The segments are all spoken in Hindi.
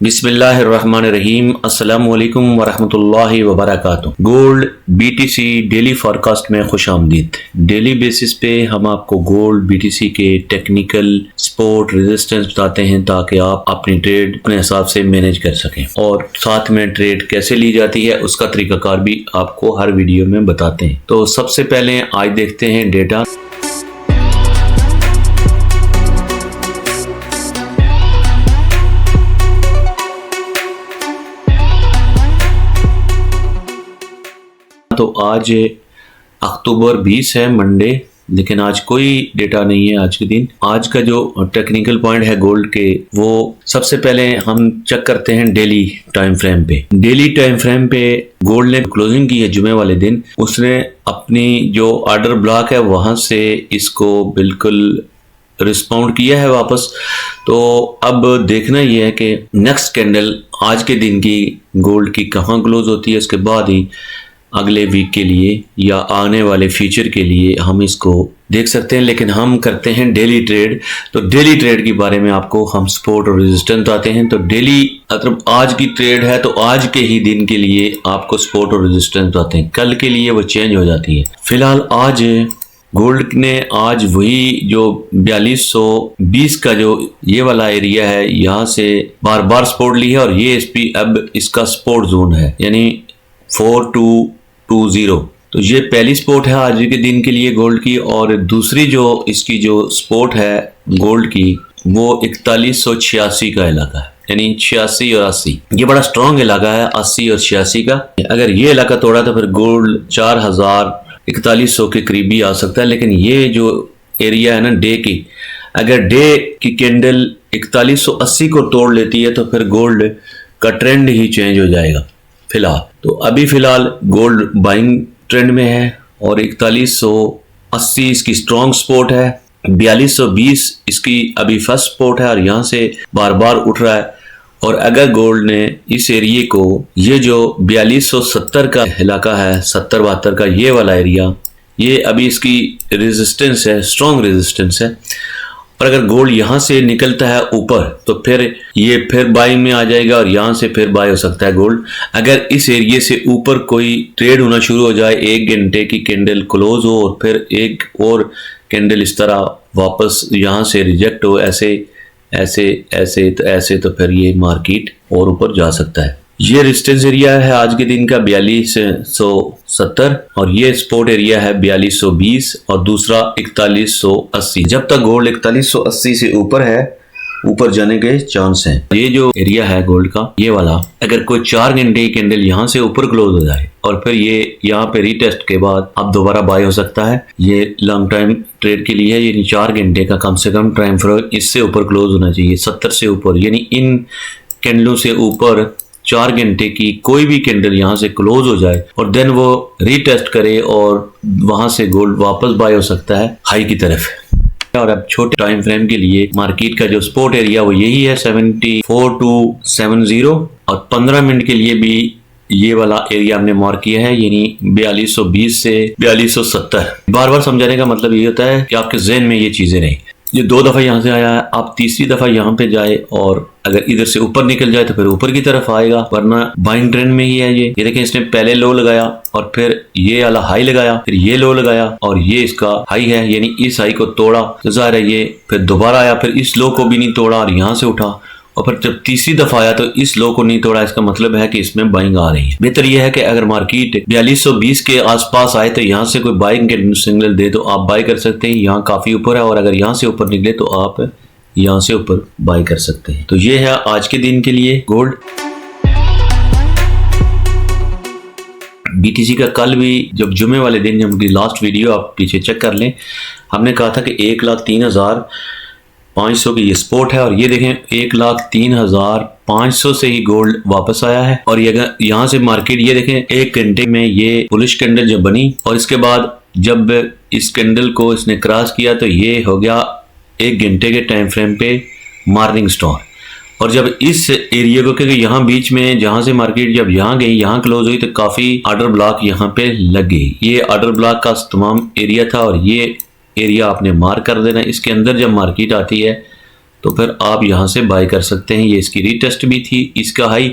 बिस्मिल्लाहिर्रहमानिर्रहीम। अस्सलामुअलैकुम वरहमतुल्लाहि वबरकातुह। गोल्ड बीटीसी डेली फॉरकास्ट में खुश आमदीद। डेली बेसिस पे हम आपको गोल्ड बीटीसी के टेक्निकल सपोर्ट रेजिस्टेंस बताते हैं ताकि आप अपनी ट्रेड अपने हिसाब से मैनेज कर सकें और साथ में ट्रेड कैसे ली जाती है उसका तरीकाकार भी आपको हर वीडियो में बताते हैं। तो सबसे पहले आज देखते हैं डेटा। तो आज अक्टूबर 20 है, मंडे, लेकिन आज कोई डेटा नहीं है आज के दिन। आज का जो टेक्निकल पॉइंट है गोल्ड के, वो सबसे पहले हम चेक करते हैं डेली टाइम फ्रेम पे। डेली टाइम फ्रेम पे गोल्ड ने क्लोजिंग की है जुमे वाले दिन। उसने अपनी जो ऑर्डर ब्लॉक है वहां से इसको बिल्कुल रिस्पॉन्ड किया है वापस। तो अब देखना यह है कि नेक्स्ट कैंडल आज के दिन की गोल्ड की कहाँ क्लोज होती है, उसके बाद ही अगले वीक के लिए या आने वाले फ्यूचर के लिए हम इसको देख सकते हैं। लेकिन हम करते हैं डेली ट्रेड, तो डेली ट्रेड के बारे में आपको हम सपोर्ट और रेजिस्टेंस बताते हैं। तो डेली मतलब आज की ट्रेड है तो आज के ही दिन के लिए आपको सपोर्ट और रेजिस्टेंस बताते हैं, कल के लिए वो चेंज हो जाती है। फिलहाल आज गोल्ड ने आज वही जो 4220 का जो ये वाला एरिया है, यहाँ से बार बार सपोर्ट ली है और ये अब इसका सपोर्ट जोन है, यानी 4220। तो ये पहली सपोर्ट है आज के दिन के लिए गोल्ड की। और दूसरी जो इसकी जो सपोर्ट है गोल्ड की, वो 4186 का इलाका है, यानी 86 और 80। ये बड़ा स्ट्रॉन्ग इलाका है 80 और 86 का। अगर ये इलाका तोड़ा तो फिर गोल्ड 4100 के करीब भी आ सकता है। लेकिन ये जो एरिया है ना डे की, अगर डे की कैंडल 4180 को तोड़ लेती है तो फिर गोल्ड का ट्रेंड ही चेंज हो जाएगा फिलहाल। तो अभी फिलहाल गोल्ड बाइंग ट्रेंड में है और 4180 इसकी स्ट्रॉन्ग सपोर्ट है, 4220 इसकी अभी फर्स्ट सपोर्ट है और यहाँ से बार बार उठ रहा है। और अगर गोल्ड ने इस एरिए को, ये जो 4270 का इलाका है, 70-72 का ये वाला एरिया, ये अभी इसकी रेजिस्टेंस है, स्ट्रॉन्ग रेजिस्टेंस है। और अगर गोल्ड यहाँ से निकलता है ऊपर तो फिर ये फिर बाइंग में आ जाएगा और यहाँ से फिर बाय हो सकता है गोल्ड। अगर इस एरिया से ऊपर कोई ट्रेड होना शुरू हो जाए, 1 घंटे की कैंडल क्लोज हो और फिर एक और कैंडल इस तरह वापस यहाँ से रिजेक्ट हो, ऐसे तो फिर ये मार्केट और ऊपर जा सकता है। ये रेजिस्टेंस एरिया है आज के दिन का 4270 और ये सपोर्ट एरिया है 4220 और दूसरा 4180। जब तक गोल्ड 4180 से ऊपर है, ऊपर जाने के चांस हैं। ये जो एरिया है गोल्ड का, ये वाला, अगर कोई 4 घंटे की कैंडल यहाँ से ऊपर क्लोज हो जाए और फिर ये यहाँ पे रीटेस्ट के बाद अब दोबारा बाय हो सकता है। ये लॉन्ग टाइम ट्रेड के लिए है, यानी 4 घंटे का कम से कम टाइम फ्रेम इससे ऊपर क्लोज होना चाहिए, 70 से ऊपर। यानी इन कैंडलों से ऊपर 4 घंटे की कोई भी कैंडल यहाँ से क्लोज हो जाए और देन वो रीटेस्ट करे और वहां से गोल्ड वापस बाय हो सकता है हाई की तरफ। और अब छोटे टाइम फ्रेम के लिए मार्केट का जो सपोर्ट एरिया वो यही है 74270 और 15 मिनट के लिए भी ये वाला एरिया हमने मार्क किया है, यानी 4220 से 4270। बार बार समझाने का मतलब ये होता है कि आपके जहन में ये चीजें रहें। ये 2 दफा यहाँ से आया है, आप तीसरी दफा यहाँ पे जाए और अगर इधर से ऊपर निकल जाए तो फिर ऊपर की तरफ आएगा, वरना बाइंग ट्रेंड में ही है ये देखें, इसने पहले लो लगाया और फिर ये वाला हाई लगाया, फिर ये लो लगाया और ये इसका हाई है, यानी इस हाई को तोड़ा तो जाहिर है ये फिर दोबारा आया, फिर इस लो को भी नहीं तोड़ा और यहाँ से उठा और फिर जब तीसरी दफा आया तो इस लो को नहीं तोड़ा। इसका मतलब है कि इसमें बाइंग आ रही है। बेहतर यह है कि अगर मार्केट 4220 के आसपास आए तो यहाँ से कोई बाइंग के सिग्नल दे तो आप बाय कर सकते हैं, यहाँ काफी ऊपर है। और अगर यहाँ से ऊपर निकले तो आप यहाँ से ऊपर बाय कर सकते हैं। तो ये है आज के दिन के लिए गोल्ड। बीटीसी का कल भी जब जुमे वाले दिन हमारी लास्ट वीडियो आप पीछे चेक कर लें, हमने कहा था कि 1,03,500 की ये सपोर्ट है और ये देखें 1,03,500 से ही गोल्ड वापस आया है। और ये यहाँ से मार्केट ये देखें 1 घंटे में ये बुलिश कैंडल जब बनी और इसके बाद जब इस कैंडल को इसने क्रॉस किया तो ये हो गया 1 घंटे के टाइम फ्रेम पे मॉर्निंग स्टार। और जब इस एरिया को, क्योंकि यहाँ बीच में जहां से मार्केट जब यहाँ गई, यहाँ क्लोज हुई तो काफी ऑर्डर ब्लॉक यहाँ पे लग गई। ये ऑर्डर ब्लॉक का तमाम एरिया था और ये एरिया आपने मार्क कर देना। इसके अंदर जब मार्केट आती है तो फिर आप यहाँ से बाय कर सकते हैं। ये इसकी रीटेस्ट भी थी इसका हाई,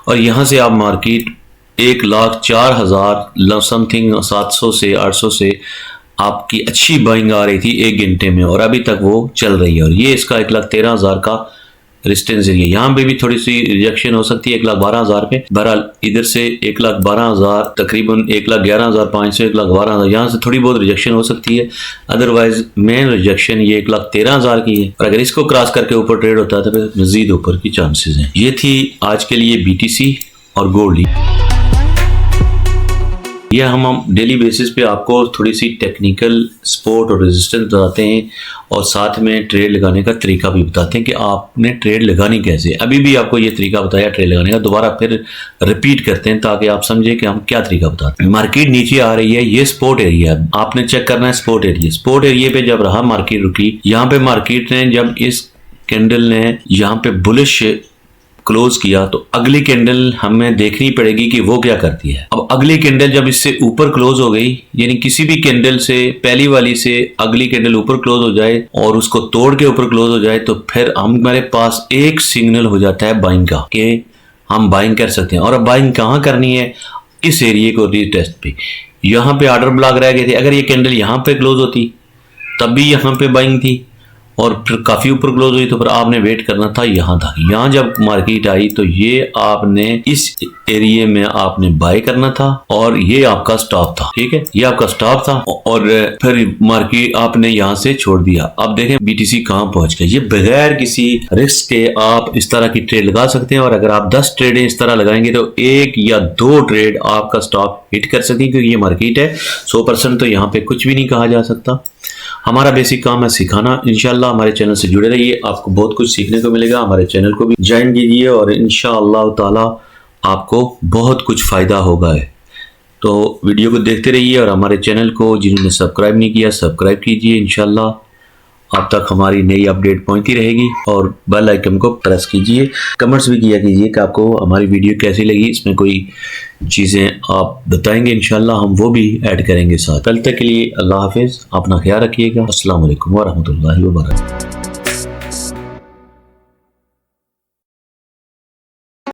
और यहाँ से आप मार्केट 1,04,000 समथिंग 700 से 800 से आपकी अच्छी बाइंग आ रही थी 1 घंटे में, और अभी तक वो चल रही है। और ये इसका 1,13,000 का रेजिस्टेंस एरिया, यहाँ पे भी थोड़ी सी रिजेक्शन हो सकती है 1,12,000 पे। बहरहाल इधर से 1,12,000 तकरीबन 1,11,500 1,12,000 यहाँ से थोड़ी बहुत रिजेक्शन हो सकती है। अदरवाइज मेन रिजेक्शन ये 1,13,000 की है, और अगर इसको क्रॉस करके ऊपर ट्रेड होता है तो फिर मजीद ऊपर की चांसेस हैं। ये थी आज के लिए BTC और गोल्ड। यह हम डेली बेसिस पे आपको थोड़ी सी टेक्निकल सपोर्ट और रेजिस्टेंस बताते हैं, और साथ में ट्रेड लगाने का तरीका भी बताते हैं कि आपने ट्रेड लगानी कैसे। अभी भी आपको ये तरीका बताया ट्रेड लगाने का, दोबारा फिर रिपीट करते हैं ताकि आप समझें कि हम क्या तरीका बताते हैं। मार्केट नीचे आ रही है, ये सपोर्ट एरिया आपने चेक करना है। सपोर्ट एरिया पे जब रहा मार्केट रुकी, यहाँ पे मार्केट ने जब इस कैंडल ने यहाँ पे बुलिश क्लोज किया तो अगली कैंडल हमें देखनी पड़ेगी कि वो क्या करती है। अब अगली कैंडल जब इससे ऊपर क्लोज हो गई, यानी किसी भी कैंडल से पहली वाली से अगली कैंडल ऊपर क्लोज हो जाए और उसको तोड़ के ऊपर क्लोज हो जाए, तो फिर हमारे पास एक सिग्नल हो जाता है बाइंग का कि हम बाइंग कर सकते हैं। और अब बाइंग कहाँ करनी है? इस एरिया को रीटेस्ट पे। यहाँ पे ऑर्डर ब्लॉक रह गए थे, अगर ये कैंडल यहाँ पे क्लोज होती तब भी यहाँ पे बाइंग थी, और फिर काफी ऊपर क्लोज हुई तो फिर आपने वेट करना था यहाँ तक। यहाँ जब मार्केट आई तो ये आपने इस एरिया में आपने बाय करना था, और ये आपका स्टॉप था। ठीक है, ये आपका स्टॉप था, और फिर मार्केट आपने यहाँ से छोड़ दिया। अब देखें BTC कहाँ पहुंच गया। ये बगैर किसी रिस्क के आप इस तरह की ट्रेड लगा सकते हैं, और अगर आप 10 ट्रेडें इस तरह लगाएंगे तो 1 या 2 ट्रेड आपका स्टॉप हिट कर सकती है, क्योंकि ये मार्केट है। 100% तो यहाँ पे कुछ भी नहीं कहा जा सकता। हमारा बेसिक काम है सिखाना। इंशाल्लाह हमारे चैनल से जुड़े रहिए, आपको बहुत कुछ सीखने को मिलेगा। हमारे चैनल को भी ज्वाइन कीजिए और इंशाअल्लाह ताला आपको बहुत कुछ फायदा होगा। तो वीडियो को देखते रहिए, और हमारे चैनल को जिन्होंने सब्सक्राइब नहीं किया सब्सक्राइब कीजिए। इंशाल्लाह आप तक हमारी नई अपडेट पहुंचती रहेगी, और बेल आइकन को प्रेस कीजिए। कमेंट्स भी किया कीजिए कि आपको हमारी वीडियो कैसी लगी, इसमें कोई चीज़ें आप बताएंगे, इंशाल्लाह हम वो भी ऐड करेंगे साथ। कल तक के लिए अल्लाह हाफिज़, अपना ख्याल रखिएगा। अस्सलाम वालेकुम व रहमतुल्लाहि व बरकातहू।